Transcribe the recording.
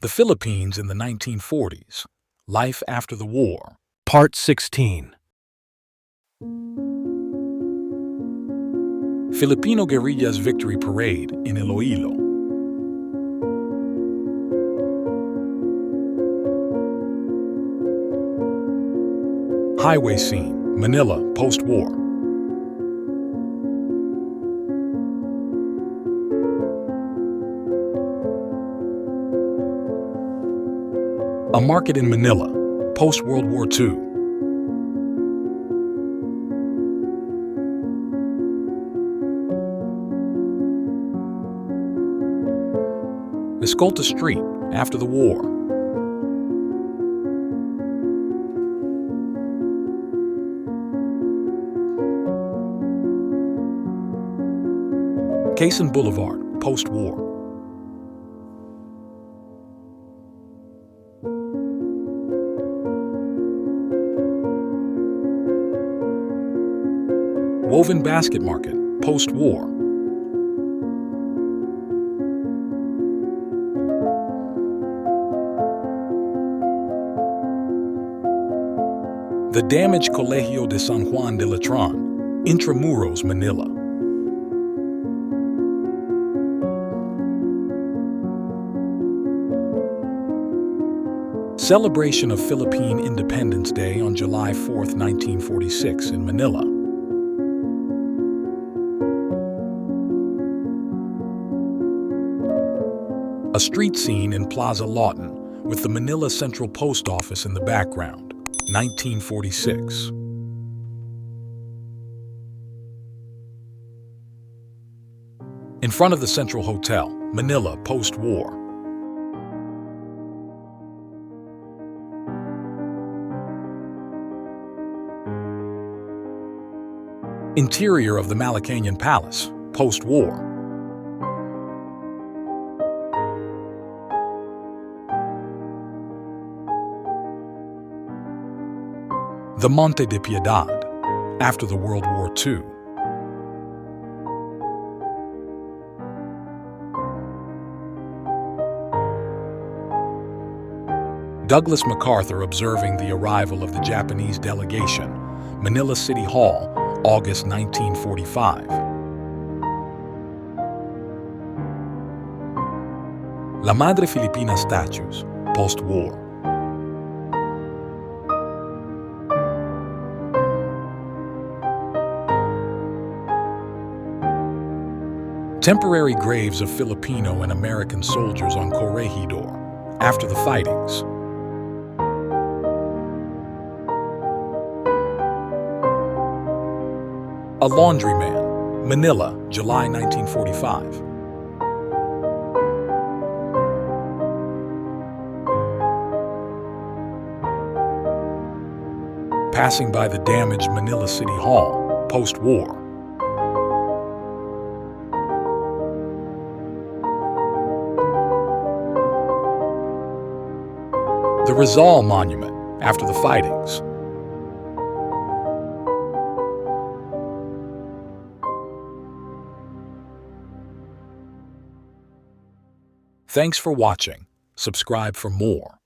The Philippines in the 1940s. Life after the war. Part 16. Filipino guerrillas victory parade in Iloilo. Highway scene, Manila, post-war. A market in Manila, post-World War II. Escolta Street, after the war. Quezon Boulevard, post-war. Woven Basket Market, post-war. The damaged Colegio de San Juan de Letran, Intramuros, Manila. Celebration of Philippine Independence Day on July 4, 1946 in Manila. A street scene in Plaza Lawton with the Manila Central Post Office in the background, 1946. In front of the Central Hotel, Manila, post-war. Interior of the Malacañang Palace, post-war. The Monte de Piedad, after the World War II. Douglas MacArthur observing the arrival of the Japanese delegation, Manila City Hall, August 1945. La Madre Filipina statues, post-war. Temporary graves of Filipino and American soldiers on Corregidor, after the fightings. A laundryman, Manila, July 1945. Passing by the damaged Manila City Hall, post-war. The Rizal Monument, after the fightings. Thanks for watching. Subscribe for more.